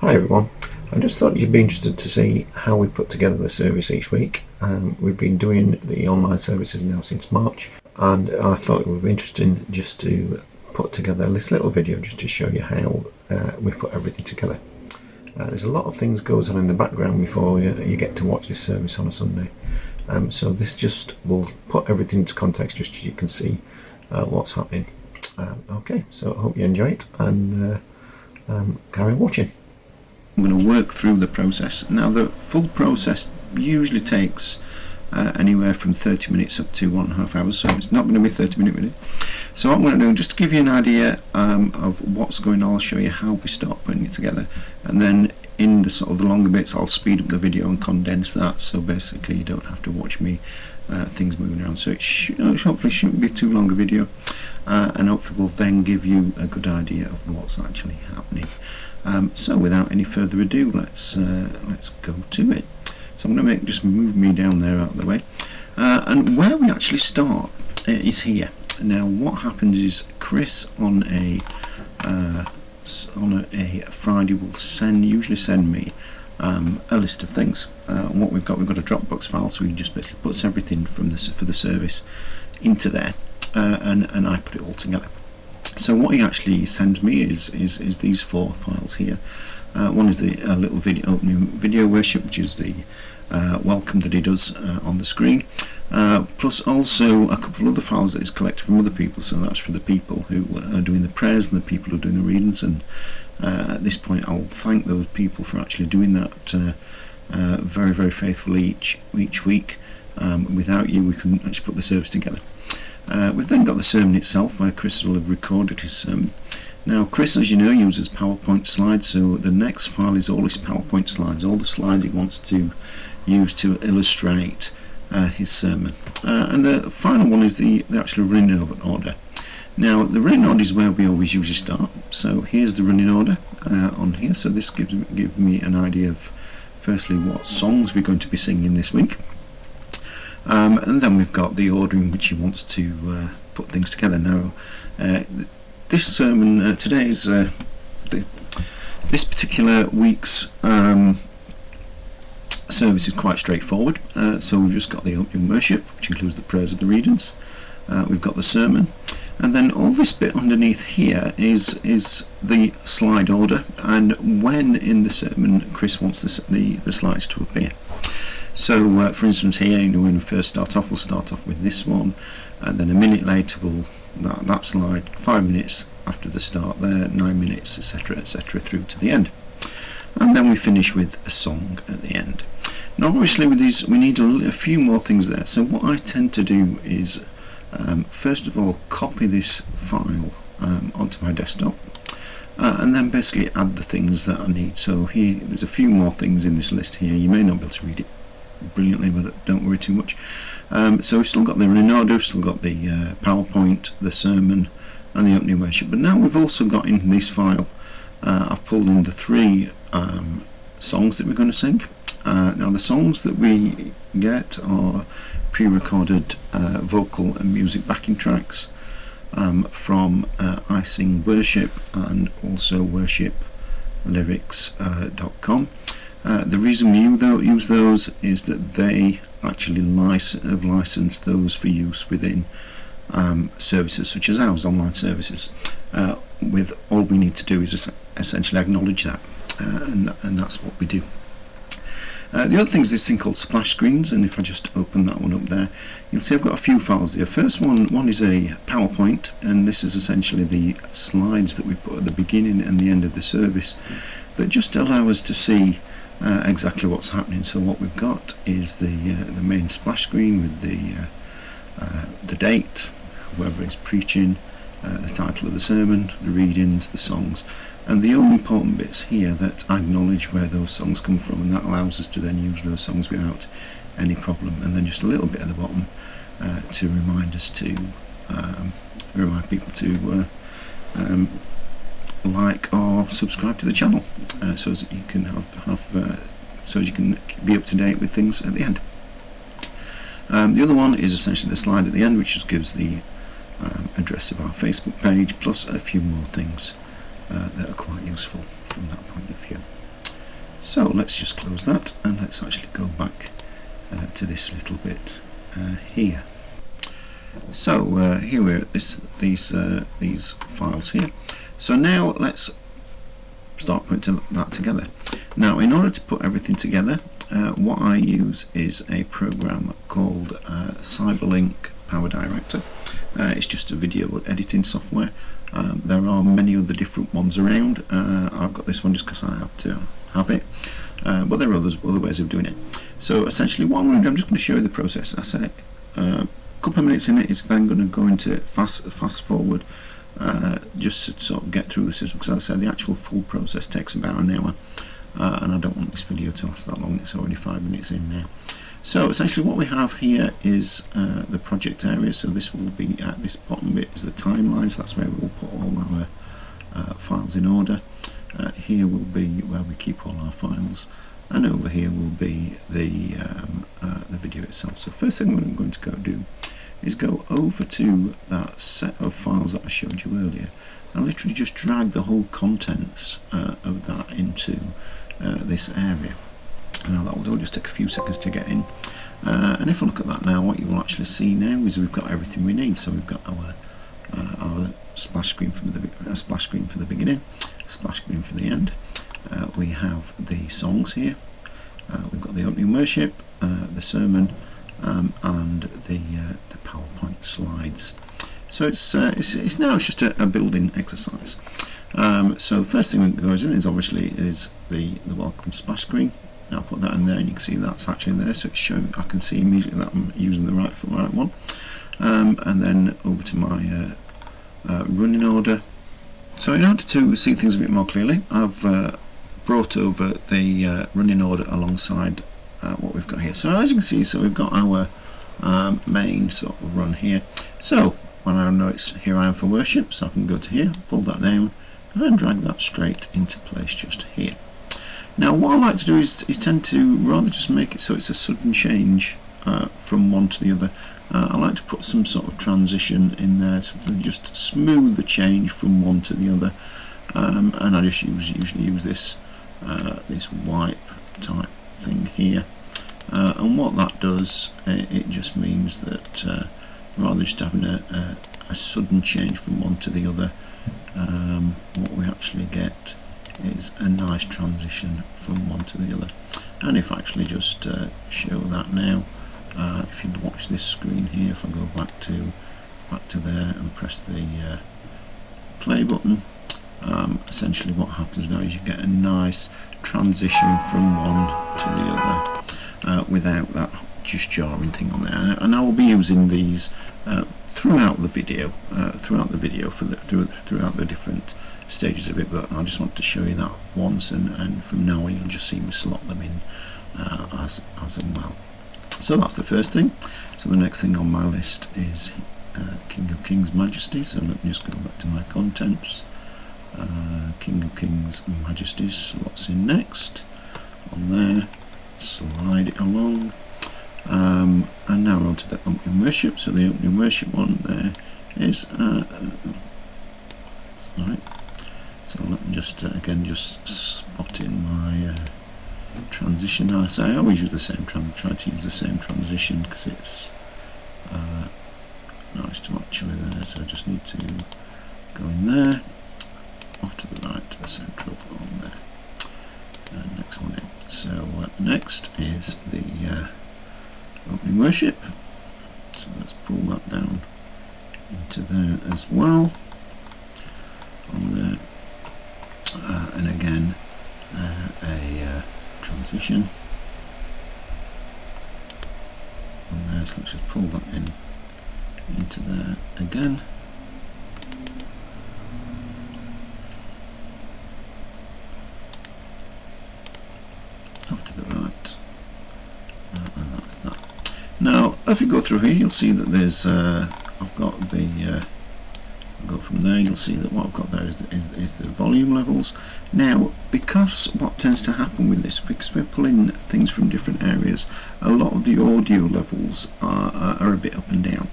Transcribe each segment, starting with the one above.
Hi everyone, I just thought you'd be interested to see how we put together the service each week. We've been doing the online services now since March, and I thought it would be interesting just to put together this little video just to show you how we put everything together. There's a lot of things goes on in the background before you get to watch this service on a Sunday. So this just will put everything into context just so you can see what's happening. Okay, so I hope you enjoy it and carry on watching. I'm going to work through the process. Now the full process usually takes anywhere from 30 minutes up to 1.5 hours, so it's not going to be a 30-minute video. So what I'm going to do, just to give you an idea of what's going on, I'll show you how we start putting it together, and then in the sort of the longer bits I'll speed up the video and condense that, so basically you don't have to watch me things moving around. So it hopefully shouldn't be too long a video, and hopefully will then give you a good idea of what's actually happening. So without any further ado, let's go to it. So I'm going to just move me down there out of the way, and where we actually start is here. Now what happens is Chris on a Friday will usually send me a list of things. And what we've got a Dropbox file, so he just basically puts everything for the service into there, and I put it all together. So what he actually sends me is these 4 files here. One is the little opening video worship, which is the welcome that he does on the screen, plus also a couple of other files that he's collected from other people. So that's for the people who are doing the prayers and the people who are doing the readings, and at this point I'll thank those people for actually doing that very, very faithfully each week. Without you we couldn't actually put the service together. We've then got the sermon itself, where Chris will have recorded his sermon. Now Chris, as you know, uses PowerPoint slides, so the next file is all his PowerPoint slides, all the slides he wants to use to illustrate his sermon. And the final one is the actual running order. Now the running order is where we always usually start, so here's the running order on here. So this gives me an idea of firstly what songs we're going to be singing this week. And then we've got the order in which he wants to put things together. Now this sermon today's this particular week's service is quite straightforward. So we've just got the opening worship, which includes the prayers of the readings. We've got the sermon, and then all this bit underneath here is the slide order, and when in the sermon Chris wants the slides to appear. So for instance here, when we first start off, we'll start off with this one, and then a minute later that slide, 5 minutes after the start there, 9 minutes, etc., through to the end, and then we finish with a song at the end. Now obviously with these we need a few more things there, so what I tend to do is first of all copy this file onto my desktop, and then basically add the things that I need. So here there's a few more things in this list here. You may not be able to read it brilliantly, but don't worry too much. So we've still got the running order, we've still got the PowerPoint, the sermon, and the opening worship. But now we've also got in this file, I've pulled in the 3 songs that we're going to sing. Now the songs that we get are pre-recorded vocal and music backing tracks from I Sing Worship and also worshiplyrics.com. The reason we use those is that they actually have licensed those for use within services such as ours, online services. With all we need to do is essentially acknowledge that, and that's what we do. The other thing is this thing called splash screens, and if I just open that one up there, you'll see I've got a few files there. First one is a PowerPoint, and this is essentially the slides that we put at the beginning and the end of the service that just allow us to see exactly what's happening. So what we've got is the main splash screen with the date, whoever is preaching, the title of the sermon, the readings, the songs, and the only important bits here that acknowledge where those songs come from, and that allows us to then use those songs without any problem. And then just a little bit at the bottom to remind us to remind people to like or subscribe to the channel, so that you can so as you can be up to date with things at the end. The other one is essentially the slide at the end, which just gives the address of our Facebook page, plus a few more things that are quite useful from that point of view. So let's just close that and let's actually go back to this little bit here. So here we're at these files here. So now let's start putting that together. Now, in order to put everything together, what I use is a program called Cyberlink Powerdirector. It's just a video editing software. There are many other different ones around. I've got this one just because I have to have it, but there are other ways of doing it. So essentially what I'm going to do, I'm just going to show you the process. I say a couple of minutes in it, it's then going to go into fast forward, just to sort of get through the system, because as I said, the actual full process takes about an hour, and I don't want this video to last that long. It's already 5 minutes in now. So essentially what we have here is the project area. So this will be at this bottom bit is the timeline, so that's where we will put all our files in order. Here will be where we keep all our files, and over here will be the video itself. So first thing what I'm going to go do is go over to that set of files that I showed you earlier and literally just drag the whole contents of that into this area. Now that will just take a few seconds to get in, and if I look at that now, what you will actually see now is we've got everything we need. So we've got our splash screen for the beginning, a splash screen for the end. We have the songs here. We've got the opening worship, the sermon, and the PowerPoint slides. So it's now just a building exercise. So the first thing that goes in is obviously the welcome splash screen. Now I'll put that in there, and you can see that's actually there. So it's showing. I can see immediately that I'm using the right one. And then over to my running order. So in order to see things a bit more clearly, I've brought over the running order alongside what we've got here. So as you can see, so we've got our main sort of run here. So when I know it's here I am for worship, so I can go to here, pull that down, and drag that straight into place just here. Now what I like to do is tend to rather just make it so it's a sudden change from one to the other. I like to put some sort of transition in there, something to just smooth the change from one to the other, and I just usually use this wipe type thing here, and what that does, it just means that rather just having a sudden change from one to the other, what we actually get is a nice transition from one to the other. And if I actually just show that now, if you watch this screen here, if I go back to there and press the play button, essentially what happens now is you get a nice transition from one to the other without that just jarring thing on there. And I will be using these throughout the video, throughout the different stages of it, but I just want to show you that once, and from now on you'll just see me slot them in as and well. So that's the first thing. So the next thing on my list is King of Kings Majesty. So let me just go back to my contents. King of Kings Majesties slots in next on there, slide it along, and now we're on to the opening worship. So the opening worship one there is right. So let me just again just spot in my transition. Now I always use the same try to use the same transition because it's nice to actually there. So I just need to go in there, off to the right to the central on there, and next one in. So next is the opening worship. So let's pull that down into there as well on there, and again a transition on there. So let's just pull that into there again. Off to the right, and that's that. Now if you go through here, you'll see that there's I've got the go from there, you'll see that what I've got there is the volume levels. Now because what tends to happen with this, because we're pulling things from different areas, a lot of the audio levels are a bit up and down.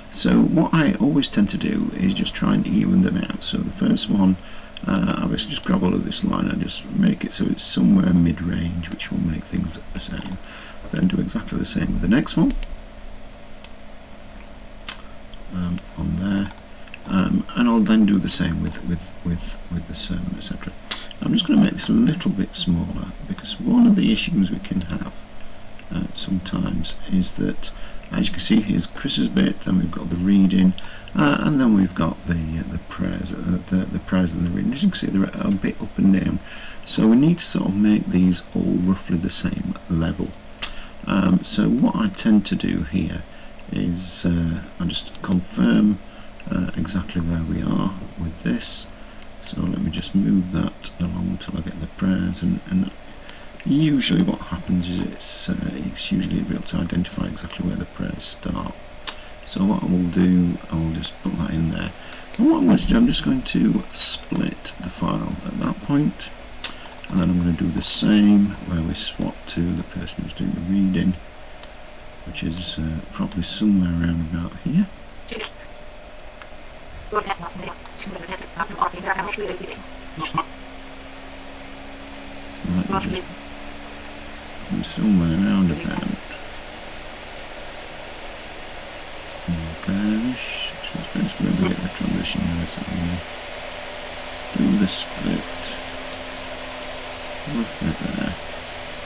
So what I always tend to do is just try and even them out. So the first one I basically just grab all of this line and just make it so it's somewhere mid-range, which will make things the same. Then do exactly the same with the next one on there, and I'll then do the same with the sermon, etc. I'm just going to make this a little bit smaller, because one of the issues we can have sometimes is that, as you can see, here's Chris's bit, then we've got the reading, and then we've got the prayers, the prayers and the reading. As you can see, they're a bit up and down, so we need to sort of make these all roughly the same level. So what I tend to do here is I just confirm exactly where we are with this. So let me just move that along until I get the prayers, and usually what happens is it's usually able to identify exactly where the prayers start. So what I will do, I will just put that in there, and what I'm going to do, I'm just going to split the file at that point, and then I'm going to do the same where we swap to the person who's doing the reading, which is probably somewhere around about here. So let me just do somewhere around about there-ish. So it's basically going to get the transition there, so I'm going to do the split roughly there,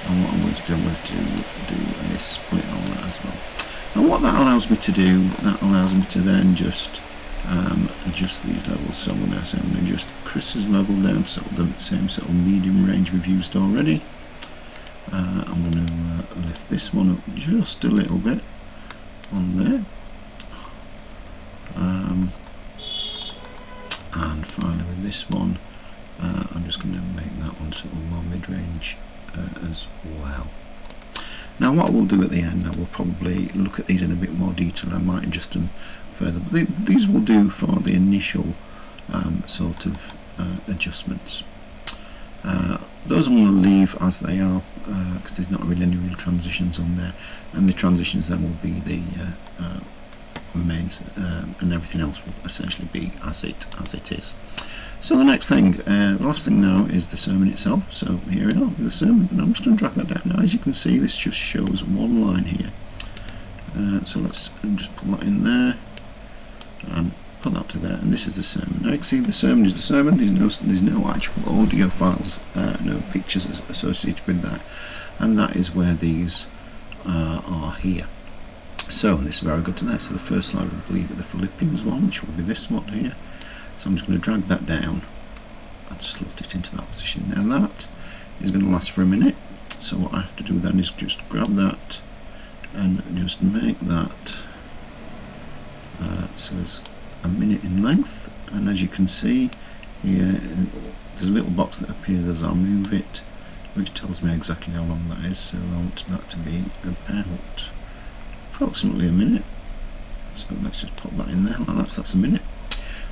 and what I'm going to do, I'm going to do a split on that as well. And what that allows me to do, that allows me to then just adjust these levels. So I'm going to adjust Chris's level down to sort of the same sort of medium range we've used already. I'm going to lift this one up just a little bit on there, and finally with this one, I'm just going to make that one sort of more mid-range as well. Now what I will do at the end, I will probably look at these in a bit more detail. I might adjust them further, but these will do for the initial sort of adjustments. Those I'm going to leave as they are, because there's not really any real transitions on there, and the transitions then will be the mains, and everything else will essentially be as it is. So the next thing, the last thing now, is the sermon itself. So here we are with the sermon, and I'm just going to drag that down. Now as you can see, this just shows one line here. So let's just pull that in there and put that to there, and this is the sermon. Now you can see the sermon is the sermon. There's no actual audio files, no pictures associated with that, and that is where these are here. So this is where I go to there. So the first slide will be the Philippians one, which will be this one here. So I'm just going to drag that down and slot it into that position. Now that is going to last for a minute, so what I have to do then is just grab that and just make that so it's a minute in length, and as you can see here, there's a little box that appears as I move it, which tells me exactly how long that is. So I want that to be about approximately a minute. So let's just pop that in there like that. So that's a minute.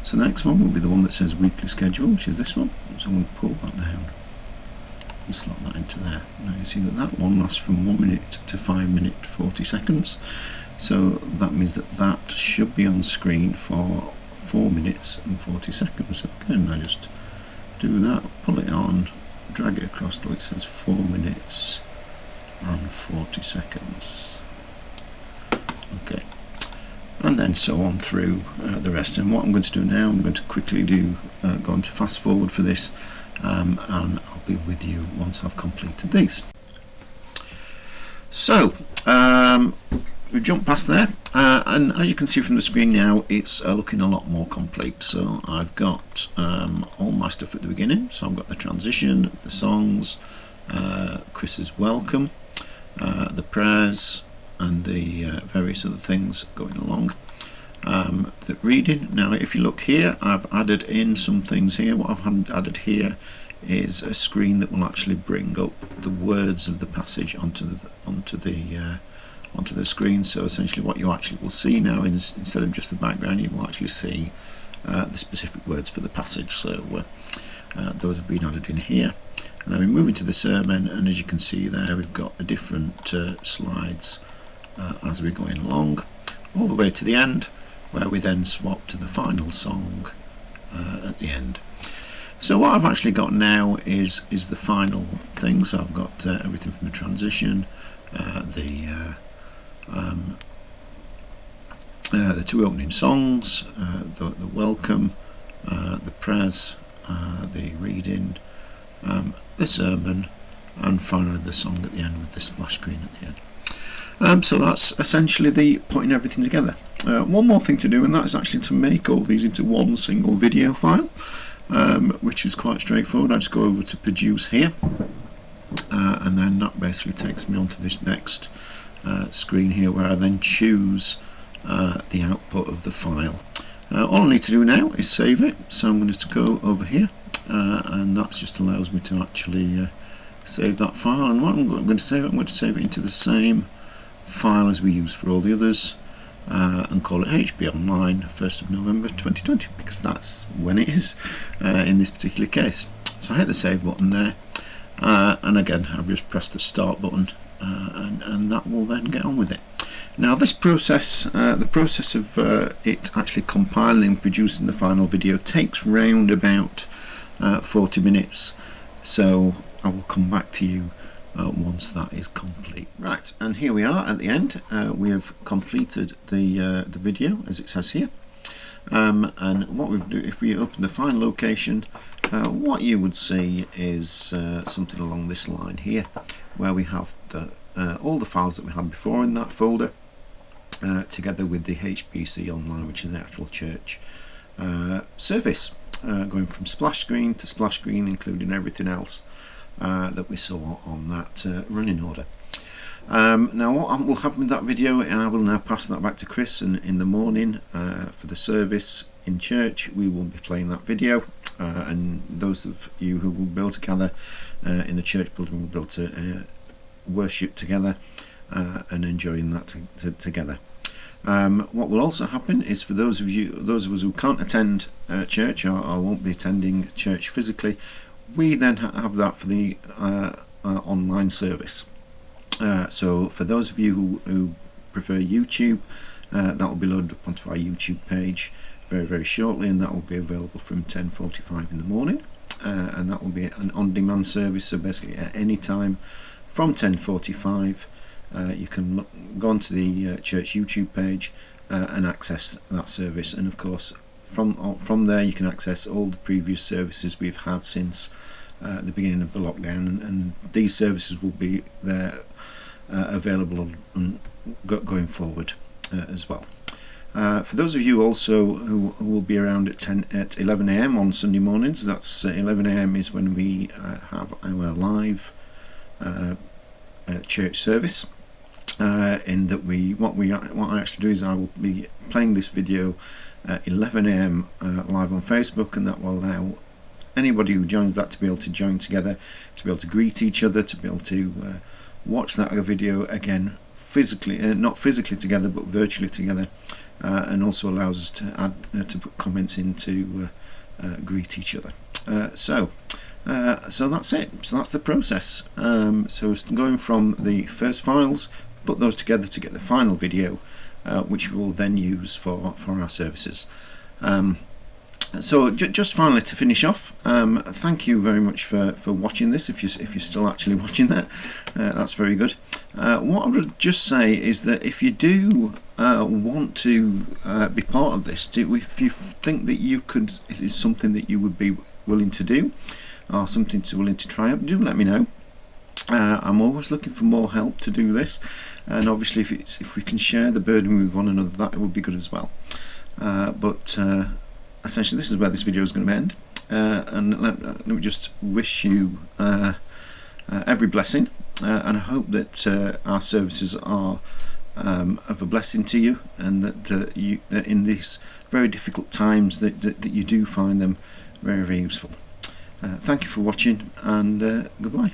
So the next one will be the one that says weekly schedule, which is this one. So I'm going to pull that down and slot that into there. Now you see that that one lasts from 1 minute to 5 minutes 40 seconds. So that means that that should be on screen for 4 minutes and 40 seconds. So again, I just do that, pull it on, drag it across till it says 4 minutes and 40 seconds. Okay. And then so on through the rest. And what I'm going to do now, I'm going to quickly go on to fast forward for this, and I'll be with you once I've completed these. So we've jumped past there, and as you can see from the screen now, it's looking a lot more complete. So I've got all my stuff at the beginning. So I've got the transition, the songs, Chris's welcome, the prayers, and the various other things going along. The reading. Now if you look here, I've added in some things here. What I've added here is a screen that will actually bring up the words of the passage onto the screen. So essentially what you actually will see now is, instead of just the background, you will actually see the specific words for the passage. So those have been added in here. And then we move into the sermon, and as you can see there, we've got the different slides as we're going along, all the way to the end, where we then swap to the final song at the end. So what I've actually got now is the final thing. So I've got everything from the transition, the two opening songs, the welcome, the prayers, the reading, the sermon, and finally the song at the end with the splash screen at the end. So that's essentially the putting everything together. One more thing to do, and that is actually to make all these into one single video file, which is quite straightforward. I just go over to produce here, and then that basically takes me onto this next screen here, where I then choose the output of the file. All I need to do now is save it, so I'm going to go over here, and that just allows me to actually save that file. And what I'm going to save it, I'm going to save it into the same file as we use for all the others, and call it HP Online 1st of November 2020, because that's when it is in this particular case. So I hit the save button there, and again I've just pressed the start button, and that will then get on with it. Now this process, the process of it actually compiling and producing the final video takes round about 40 minutes, so I will come back to you once that is complete. Right, and here we are at the end. We have completed the video as it says here, and what we do, if we open the file location, what you would see is something along this line here, where we have all the files that we had before in that folder, together with the HPC Online, which is the actual church service, going from splash screen to splash screen, including everything else that we saw on that running order. Now what will happen with that video, and I will now pass that back to Chris, and in the morning for the service in church we will be playing that video, and those of you who will be able to gather in the church building will be able to worship together and enjoying that together. What will also happen is, for those of us who can't attend church or won't be attending church physically, we then have that for the online service. So for those of you who prefer YouTube, that will be loaded up onto our YouTube page very, very shortly, and that will be available from 10:45 in the morning, and that will be an on-demand service. So basically at any time from 10:45 you can go onto the church YouTube page and access that service, and of course from there you can access all the previous services we've had since the beginning of the lockdown, and these services will be there available going forward as well. For those of you also who will be around at 11 AM on Sunday mornings, that's 11 AM is when we have our live church service, in that what I actually do is I will be playing this video at 11 AM live on Facebook, and that will allow anybody who joins that to be able to join together, to be able to greet each other, to be able to watch that video again physically, not physically together but virtually together, and also allows us to add to put comments in to greet each other. So that's it. So that's the process. So it's going from the first files, put those together to get the final video, which we will then use for our services. So just finally, to finish off, thank you very much for watching this. If you're still actually watching that, that's very good. What I would just say is that if you do want to be part of this, if you think that it is something that you would be willing to do, or something willing to try out, do let me know. I'm always looking for more help to do this, and obviously if we can share the burden with one another, that would be good as well. But essentially this is where this video is going to end, and let me just wish you every blessing, and I hope that our services are of a blessing to you, and that in these very difficult times that you do find them very, very useful. Thank you for watching, and goodbye.